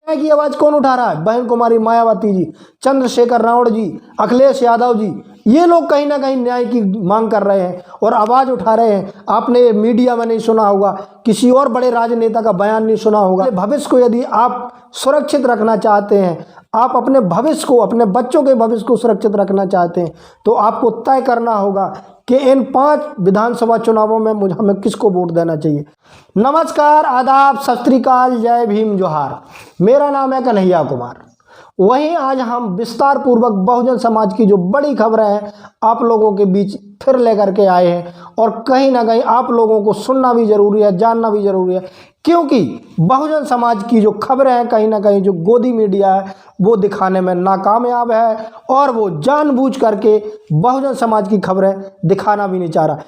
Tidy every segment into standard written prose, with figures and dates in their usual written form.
की आवाज कौन उठा रहा है? बहन कुमारी मायावती जी, चंद्रशेखर रावण जी, अखिलेश यादव जी, ये लोग कहीं ना कहीं न्याय की मांग कर रहे हैं और आवाज उठा रहे हैं। आपने मीडिया में नहीं सुना होगा, किसी और बड़े राजनेता का बयान नहीं सुना होगा। भविष्य को यदि आप सुरक्षित रखना चाहते हैं, आप अपने भविष्य को, अपने बच्चों के भविष्य को सुरक्षित रखना चाहते हैं, तो आपको तय करना होगा कि इन 5 विधानसभा चुनावों में हमें किसको वोट देना चाहिए। नमस्कार, आदाब, सत श्री अकाल, जय भीम, जोहार। मेरा नाम है कन्हैया कुमार। वहीं आज हम विस्तार पूर्वक बहुजन समाज की जो बड़ी खबरें हैं आप लोगों के बीच फिर लेकर के आए हैं, और कहीं ना कहीं आप लोगों को सुनना भी जरूरी है, जानना भी जरूरी है, क्योंकि बहुजन समाज की जो खबरें हैं कहीं ना कहीं जो गोदी मीडिया है वो दिखाने में नाकामयाब है, और वो जानबूझ करके बहुजन समाज की खबरें दिखाना भी नहीं चाह रहा।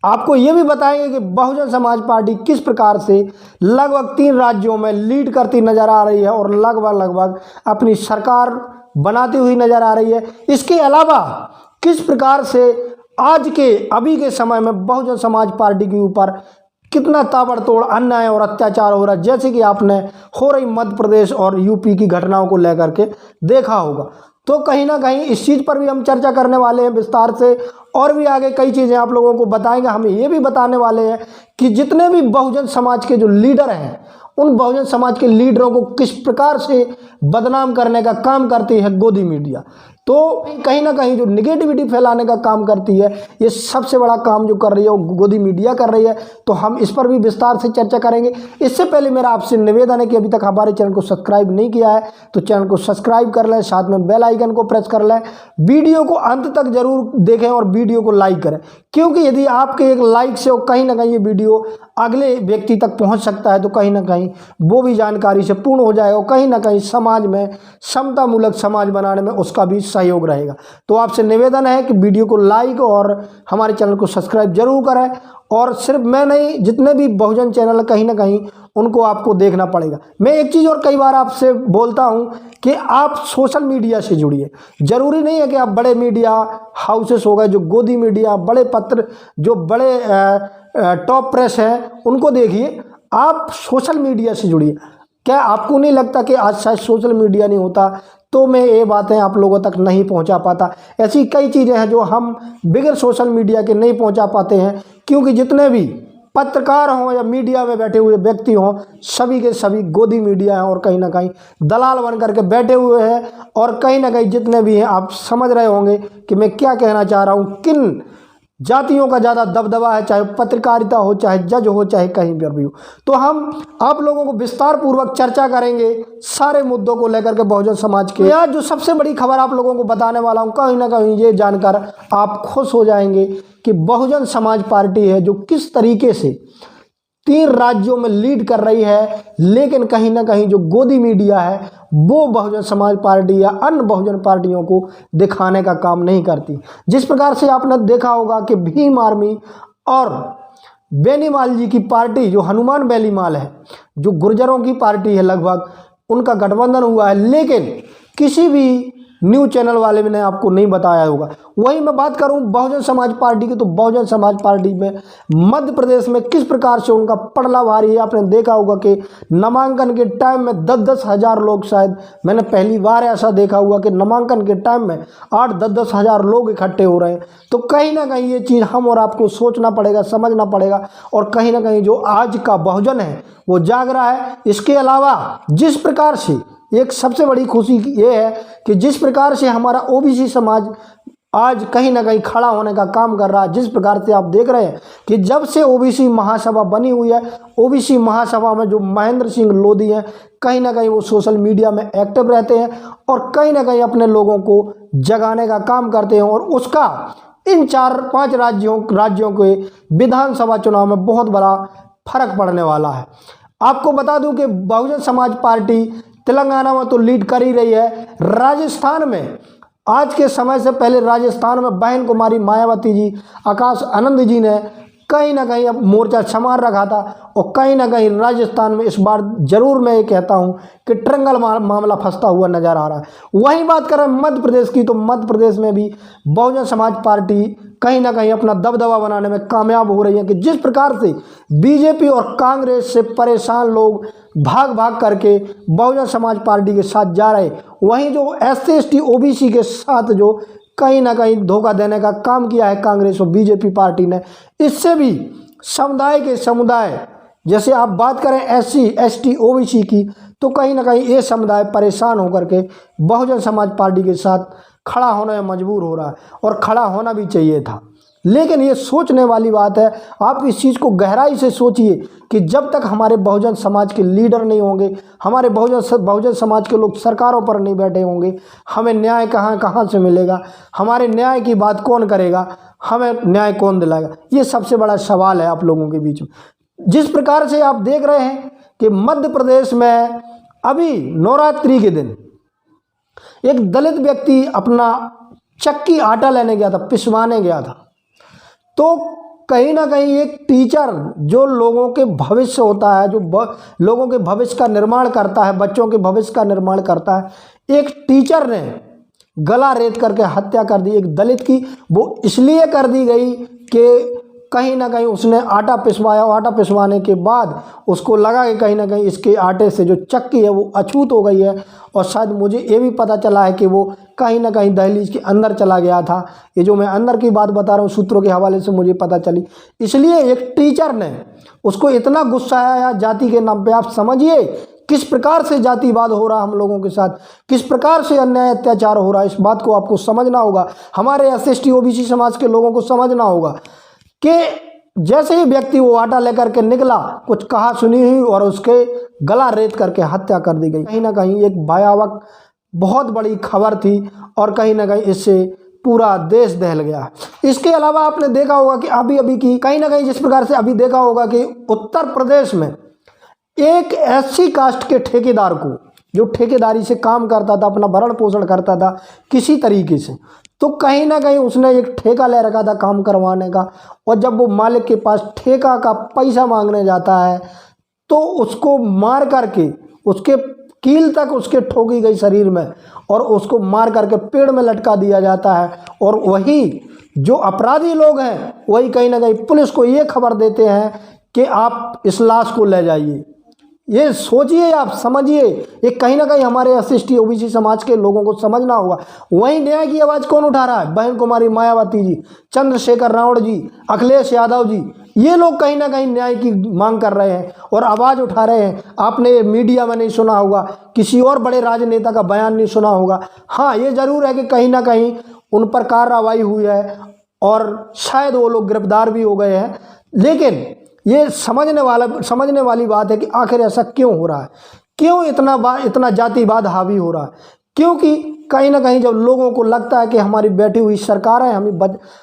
आपको ये भी बताएंगे कि बहुजन समाज पार्टी किस प्रकार से लगभग 3 राज्यों में लीड करती नजर आ रही है और लगभग अपनी सरकार बनाती हुई नजर आ रही है। इसके अलावा किस प्रकार से आज के अभी के समय में बहुजन समाज पार्टी के ऊपर कितना ताबड़तोड़ अन्याय और अत्याचार हो रहा है, जैसे कि आपने हो रही मध्य प्रदेश और यूपी की घटनाओं को लेकर के देखा होगा। तो कहीं ना कहीं इस चीज़ पर भी हम चर्चा करने वाले हैं विस्तार से, और भी आगे कई चीज़ें आप लोगों को बताएंगे। हम ये भी बताने वाले हैं कि जितने भी बहुजन समाज के जो लीडर हैं, उन बहुजन समाज के लीडरों को किस प्रकार से बदनाम करने का काम करती है गोदी मीडिया। तो कहीं ना कहीं जो निगेटिविटी फैलाने का काम करती है, ये सबसे बड़ा काम जो कर रही है वो गोदी मीडिया कर रही है। तो हम इस पर भी विस्तार से चर्चा करेंगे। इससे पहले मेरा आपसे निवेदन है कि अभी तक हमारे चैनल को सब्सक्राइब नहीं किया है तो चैनल को सब्सक्राइब कर लें, साथ में बेल आइकन को प्रेस कर लें, वीडियो को अंत तक जरूर देखें और वीडियो को लाइक करें, क्योंकि यदि आपके एक लाइक से कहीं ना कहीं ये वीडियो अगले व्यक्ति तक पहुँच सकता है, तो कहीं ना कहीं वो भी जानकारी से पूर्ण हो जाएगा और कहीं ना कहीं समाज में समतामूलक समाज बनाने में उसका भी सहयोग रहेगा। तो आपसे निवेदन है कि वीडियो को लाइक और हमारे चैनल को सब्सक्राइब जरूर करें। और सिर्फ मैं नहीं, जितने भी बहुजन चैनल कहीं ना कहीं उनको आपको देखना पड़ेगा। मैं एक चीज़ और कई बार आपसे बोलता हूं कि आप सोशल मीडिया से जुड़िए। जरूरी नहीं है कि आप बड़े मीडिया हाउसेस हो गए, जो गोदी मीडिया, बड़े पत्र, जो बड़े टॉप प्रेस हैं, उनको देखिए। आप सोशल मीडिया से जुड़िए। क्या आपको नहीं लगता कि आज शायद सोशल मीडिया नहीं होता तो मैं ये बातें आप लोगों तक नहीं पहुंचा पाता? ऐसी कई चीज़ें हैं जो हम बिगर सोशल मीडिया के नहीं पहुंचा पाते हैं, क्योंकि जितने भी पत्रकार हों या मीडिया में बैठे हुए व्यक्ति हों, सभी के सभी गोदी मीडिया हैं और कहीं ना कहीं दलाल बन करके बैठे हुए हैं। और कहीं ना कहीं जितने भी हैं, आप समझ रहे होंगे कि मैं क्या कहना चाह रहा हूँ। किन जातियों का ज़्यादा दबदबा है, चाहे पत्रकारिता हो, चाहे जज हो, चाहे कहीं पर भी हो। तो हम आप लोगों को विस्तार पूर्वक चर्चा करेंगे सारे मुद्दों को लेकर के बहुजन समाज के। आज जो सबसे बड़ी खबर आप लोगों को बताने वाला हूं, कहीं ना कहीं ये जानकर आप खुश हो जाएंगे कि बहुजन समाज पार्टी है जो किस तरीके से 3 राज्यों में लीड कर रही है, लेकिन कहीं ना कहीं जो गोदी मीडिया है वो बहुजन समाज पार्टी या अन्य बहुजन पार्टियों को दिखाने का काम नहीं करती। जिस प्रकार से आपने देखा होगा कि भीम आर्मी और बेनीमाल जी की पार्टी, जो हनुमान बेनीमाल है, जो गुर्जरों की पार्टी है, लगभग उनका गठबंधन हुआ है, लेकिन किसी भी न्यूज़ चैनल वाले ने आपको नहीं बताया होगा। वहीं मैं बात करूं बहुजन समाज पार्टी की, तो बहुजन समाज पार्टी में मध्य प्रदेश में किस प्रकार से उनका पड़ला भारी है। आपने देखा होगा कि नामांकन के टाइम में 10-10 हज़ार लोग, शायद मैंने पहली बार ऐसा देखा हुआ कि नामांकन के टाइम में 8-10 हज़ार लोग इकट्ठे हो रहे हैं। तो कहीं ना कहीं ये चीज़ हम और आपको सोचना पड़ेगा, समझना पड़ेगा, और कहीं ना कहीं जो आज का बहुजन है वो जाग रहा है। इसके अलावा जिस प्रकार से एक सबसे बड़ी खुशी ये है कि जिस प्रकार से हमारा ओबीसी समाज आज कहीं ना कहीं खड़ा होने का काम कर रहा है। जिस प्रकार से आप देख रहे हैं कि जब से ओबीसी महासभा बनी हुई है, ओबीसी महासभा में जो महेंद्र सिंह लोधी हैं, कहीं ना कहीं वो सोशल मीडिया में एक्टिव रहते हैं और कहीं ना कहीं अपने लोगों को जगाने का काम करते हैं, और उसका इन 4-5 राज्यों के विधानसभा चुनाव में बहुत बड़ा फर्क पड़ने वाला है। आपको बता दूं कि बहुजन समाज पार्टी तेलंगाना में तो लीड कर ही रही है। राजस्थान में आज के समय से पहले राजस्थान में बहन कुमारी मायावती जी, आकाश आनंद जी ने कहीं ना कहीं अब मोर्चा संभाल रखा था, और कहीं ना कहीं राजस्थान में इस बार जरूर मैं ये कहता हूं कि ट्रंगल मामला फंसता हुआ नजर आ रहा है। वहीं बात करें मध्य प्रदेश की, तो मध्य प्रदेश में भी बहुजन समाज पार्टी कहीं ना कहीं अपना दबदबा बनाने में कामयाब हो रही है कि जिस प्रकार से बीजेपी और कांग्रेस से परेशान लोग भाग भाग करके बहुजन समाज पार्टी के साथ जा रहे, वहीं जो SC ST OBC के साथ जो कहीं ना कहीं धोखा देने का काम किया है कांग्रेस और बीजेपी पार्टी ने, इससे भी समुदाय जैसे आप बात करें SC ST OBC की, तो कहीं ना कहीं ये समुदाय परेशान होकर के बहुजन समाज पार्टी के साथ खड़ा होने में मजबूर हो रहा है, और खड़ा होना भी चाहिए था। लेकिन ये सोचने वाली बात है, आप इस चीज़ को गहराई से सोचिए कि जब तक हमारे बहुजन समाज के लीडर नहीं होंगे, हमारे बहुजन समाज के लोग सरकारों पर नहीं बैठे होंगे, हमें न्याय कहाँ से मिलेगा, हमारे न्याय की बात कौन करेगा, हमें न्याय कौन दिलाएगा, ये सबसे बड़ा सवाल है आप लोगों के बीच में। जिस प्रकार से आप देख रहे हैं कि मध्य प्रदेश में अभी नवरात्रि के दिन एक दलित व्यक्ति अपना चक्की आटा लेने गया था, पिसवाने गया था, तो कहीं ना कहीं एक टीचर जो लोगों के भविष्य होता है, जो लोगों के भविष्य का निर्माण करता है, बच्चों के भविष्य का निर्माण करता है, एक टीचर ने गला रेत करके हत्या कर दी एक दलित की। वो इसलिए कर दी गई कि कहीं ना कहीं उसने आटा पिसवाया, आटा पिसवाने के बाद उसको लगा कि कहीं ना कहीं इसके आटे से जो चक्की है वो अछूत हो गई है, और शायद मुझे ये भी पता चला है कि वो कहीं ना कहीं दहलीज के अंदर चला गया था। ये जो मैं अंदर की बात बता रहा हूँ सूत्रों के हवाले से मुझे पता चली। इसलिए एक टीचर ने उसको इतना गुस्सा आया जाति के नाम पे। आप समझिए किस प्रकार से जातिवाद हो रहा हम लोगों के साथ, किस प्रकार से अन्याय अत्याचार हो रहा है। इस बात को आपको समझना होगा, हमारे SC ST OBC समाज के लोगों को समझना होगा कि जैसे ही व्यक्ति वो आटा लेकर के निकला, कुछ कहा सुनी हुई और उसके गला रेत करके हत्या कर दी गई। कहीं ना कहीं एक भयावह बहुत बड़ी खबर थी, और कहीं ना कहीं इससे पूरा देश दहल गया। इसके अलावा आपने देखा होगा कि अभी की कहीं ना कहीं जिस प्रकार से अभी देखा होगा कि उत्तर प्रदेश में एक SC कास्ट के ठेकेदार को, जो ठेकेदारी से काम करता था, अपना भरण पोषण करता था किसी तरीके से, तो कहीं ना कहीं उसने एक ठेका ले रखा था काम करवाने का, और जब वो मालिक के पास ठेका का पैसा मांगने जाता है तो उसको मार करके उसके कील तक उसके ठोकी गई शरीर में, और उसको मार करके पेड़ में लटका दिया जाता है। और वही जो अपराधी लोग हैं वही कहीं ना कहीं पुलिस को ये खबर देते हैं कि आप इस लाश को ले जाइए। ये सोचिए, आप समझिए, ये कहीं ना कहीं हमारे SC ST OBC समाज के लोगों को समझना होगा। वहीं न्याय की आवाज़ कौन उठा रहा है? बहन कुमारी मायावती जी, चंद्रशेखर रावण जी, अखिलेश यादव जी, ये लोग कहीं ना कहीं न्याय की मांग कर रहे हैं और आवाज़ उठा रहे हैं। आपने मीडिया में नहीं सुना होगा, किसी और बड़े राजनेता का बयान नहीं सुना होगा। हाँ, ये ज़रूर है कि कहीं ना कहीं उन पर कार्रवाई हुई है और शायद वो लोग गिरफ्तार भी हो गए हैं, लेकिन ये समझने वाली बात है कि आखिर ऐसा क्यों हो रहा है, क्यों इतना जातिवाद हावी हो रहा है। क्योंकि कहीं ना कहीं जब लोगों को लगता है कि हमारी बैठी हुई सरकारें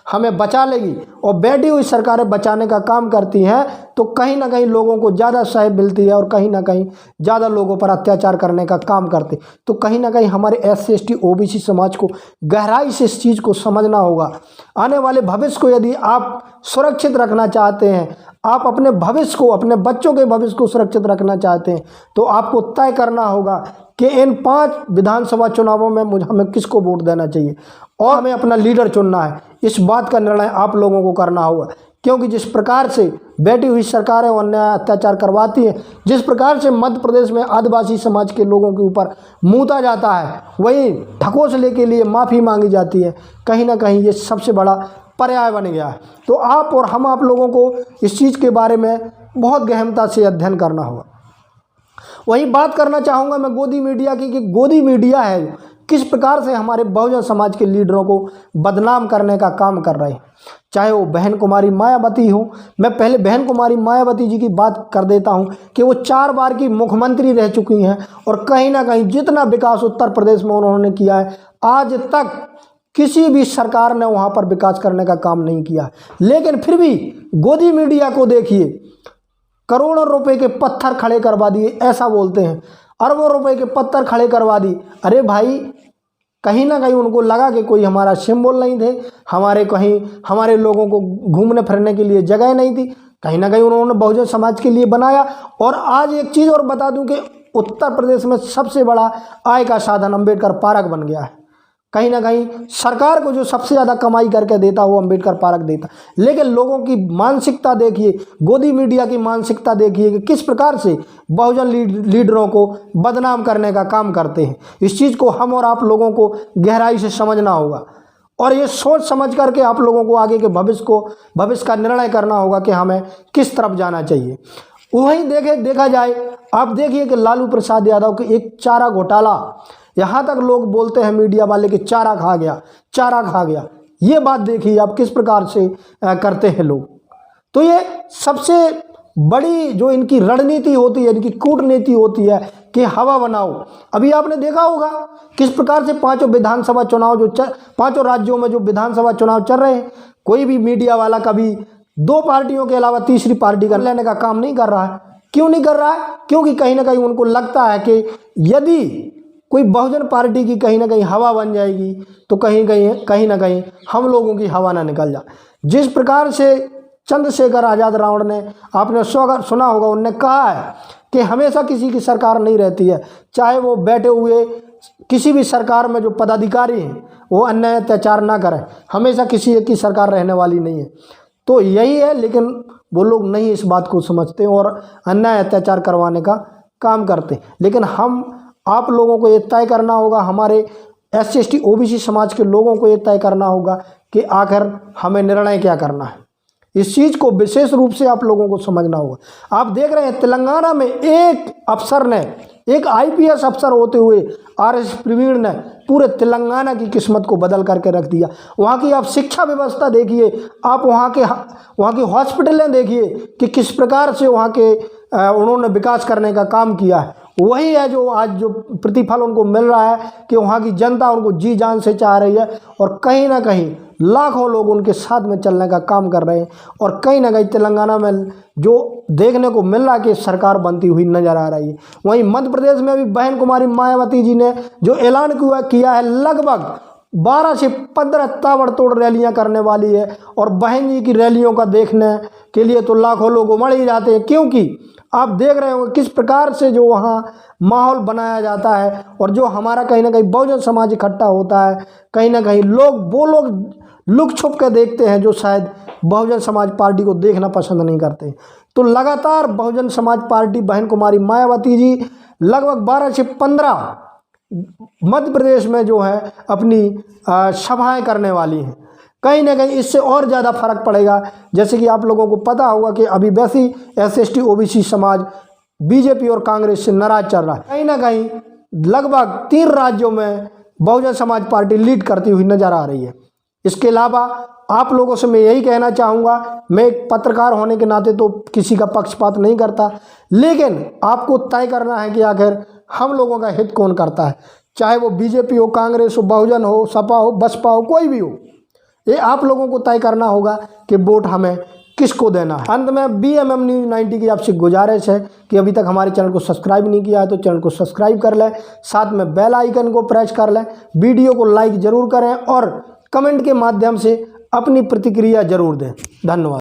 हमें बचा लेगी, और बैठी हुई सरकारें बचाने का काम करती हैं, तो कहीं ना कहीं लोगों को ज़्यादा सहायता मिलती है और कहीं ना कहीं ज़्यादा लोगों पर अत्याचार करने का काम करते। तो कहीं ना कहीं हमारे SC ST OBC समाज को गहराई से इस चीज़ को समझना होगा। आने वाले भविष्य को यदि आप सुरक्षित रखना चाहते हैं, आप अपने भविष्य को, अपने बच्चों के भविष्य को सुरक्षित रखना चाहते हैं, तो आपको तय करना होगा कि इन 5 विधानसभा चुनावों में हमें किसको वोट देना चाहिए और हमें अपना लीडर चुनना है। इस बात का निर्णय आप लोगों को करना होगा, क्योंकि जिस प्रकार से बैठी हुई सरकारें अन्याय अत्याचार करवाती हैं, जिस प्रकार से मध्य प्रदेश में आदिवासी समाज के लोगों के ऊपर मूता जाता है, वही ढकोसले के लिए माफ़ी मांगी जाती है, कहीं ना कहीं ये सबसे बड़ा पर्याय बन गया है। तो आप और हम आप लोगों को इस चीज़ के बारे में बहुत गहनता से अध्ययन करना होगा। वहीं बात करना चाहूँगा मैं गोदी मीडिया की, कि गोदी मीडिया है किस प्रकार से हमारे बहुजन समाज के लीडरों को बदनाम करने का काम कर रहे हैं। चाहे वो बहन कुमारी मायावती हो, मैं पहले बहन कुमारी मायावती जी की बात कर देता हूं कि वो 4 बार की मुख्यमंत्री रह चुकी हैं, और कहीं ना कहीं जितना विकास उत्तर प्रदेश में उन्होंने किया है, आज तक किसी भी सरकार ने वहाँ पर विकास करने का काम नहीं किया। लेकिन फिर भी गोदी मीडिया को देखिए, करोड़ों रुपए के पत्थर खड़े करवा दिए, ऐसा बोलते हैं, अरबों रुपए के पत्थर खड़े करवा दी। अरे भाई, कहीं ना कहीं उनको लगा कि कोई हमारा सिंबल नहीं थे, हमारे लोगों को घूमने फिरने के लिए जगह नहीं थी, कहीं ना कहीं उन्होंने बहुजन समाज के लिए बनाया। और आज एक चीज़ और बता दूं कि उत्तर प्रदेश में सबसे बड़ा आय का साधन अम्बेडकर पार्क बन गया है। कहीं ना कहीं सरकार को जो सबसे ज़्यादा कमाई करके देता वो अंबेडकर पार्क देता। लेकिन लोगों की मानसिकता देखिए, गोदी मीडिया की मानसिकता देखिए कि किस प्रकार से बहुजन लीडरों को बदनाम करने का काम करते हैं। इस चीज़ को हम और आप लोगों को गहराई से समझना होगा और ये सोच समझ करके आप लोगों को आगे के भविष्य का निर्णय करना होगा कि हमें किस तरफ जाना चाहिए। वहीं देखा जाए, आप देखिए कि लालू प्रसाद यादव के एक चारा घोटाला, यहाँ तक लोग बोलते हैं मीडिया वाले कि चारा खा गया। ये बात देखिए आप किस प्रकार से करते हैं लोग। तो ये सबसे बड़ी जो इनकी रणनीति होती है, इनकी कूटनीति होती है कि हवा बनाओ। अभी आपने देखा होगा किस प्रकार से पांचों विधानसभा चुनाव पांचों राज्यों में जो विधानसभा चुनाव चल रहे हैं, कोई भी मीडिया वाला कभी दो पार्टियों के अलावा तीसरी पार्टी कर लेने का काम नहीं कर रहा है। क्यों नहीं कर रहा है? क्योंकि कहीं ना कहीं उनको लगता है कि यदि कोई बहुजन पार्टी की कहीं ना कहीं हवा बन जाएगी तो कहीं ना कहीं हम लोगों की हवा ना निकल जाए। जिस प्रकार से चंद्रशेखर आज़ाद रावण ने, आपने सुना होगा, उनने कहा है कि हमेशा किसी की सरकार नहीं रहती है, चाहे वो बैठे हुए किसी भी सरकार में जो पदाधिकारी हैं वो अन्याय अत्याचार ना करें, हमेशा किसी एक की सरकार रहने वाली नहीं है। तो यही है, लेकिन वो लोग नहीं इस बात को समझते और अन्याय अत्याचार करवाने का काम करते। लेकिन हम आप लोगों को ये तय करना होगा, हमारे SC ST OBC समाज के लोगों को ये तय करना होगा कि आखिर हमें निर्णय क्या करना है। इस चीज़ को विशेष रूप से आप लोगों को समझना होगा। आप देख रहे हैं तेलंगाना में एक अफसर ने, एक IPS अफसर होते हुए RS प्रवीण ने पूरे तेलंगाना की किस्मत को बदल करके रख दिया। वहाँ की आप शिक्षा व्यवस्था देखिए, आप वहाँ की हॉस्पिटलें देखिए कि किस प्रकार से वहाँ के उन्होंने विकास करने का काम किया है। वही है जो आज जो प्रतिफल उनको मिल रहा है कि वहाँ की जनता उनको जी जान से चाह रही है और कहीं ना कहीं लाखों लोग उनके साथ में चलने का काम कर रहे हैं। और कहीं ना कहीं तेलंगाना में जो देखने को मिल रहा है कि सरकार बनती हुई नजर आ रही है। वहीं मध्य प्रदेश में भी बहन कुमारी मायावती जी ने जो ऐलान किया है, लगभग 12 से 15 ताबड़तोड़ रैलियां करने वाली है। और बहन जी की रैलियों का देखने के लिए तो लाखों लोग उमड़ ही जाते हैं, क्योंकि आप देख रहे होंगे किस प्रकार से जो वहाँ माहौल बनाया जाता है और जो हमारा कहीं ना कहीं बहुजन समाज इकट्ठा होता है, कहीं ना कहीं वो लोग लुक छुप के देखते हैं जो शायद बहुजन समाज पार्टी को देखना पसंद नहीं करते। तो लगातार बहुजन समाज पार्टी बहन कुमारी मायावती जी लगभग 12 से 15 मध्य प्रदेश में जो है अपनी सभाएं करने वाली हैं। कहीं ना कहीं इससे और ज़्यादा फर्क पड़ेगा। जैसे कि आप लोगों को पता होगा कि अभी वैसी SC ST OBC समाज BJP और कांग्रेस से नाराज चल रहा है। कहीं ना कहीं लगभग 3 राज्यों में बहुजन समाज पार्टी लीड करती हुई नजर आ रही है। इसके अलावा आप लोगों से मैं यही कहना चाहूँगा, मैं एक पत्रकार होने के नाते तो किसी का पक्षपात नहीं करता, लेकिन आपको तय करना है कि आखिर हम लोगों का हित कौन करता है, चाहे वो BJP हो, कांग्रेस हो, बहुजन हो, सपा हो, बसपा हो, कोई भी हो। ये आप लोगों को तय करना होगा कि वोट हमें किसको देना है। अंत में BMM News 90 की आपसे गुजारिश है कि अभी तक हमारे चैनल को सब्सक्राइब नहीं किया है तो चैनल को सब्सक्राइब कर लें, साथ में बेल आइकन को प्रेस कर लें, वीडियो को लाइक ज़रूर करें और कमेंट के माध्यम से अपनी प्रतिक्रिया ज़रूर दें। धन्यवाद।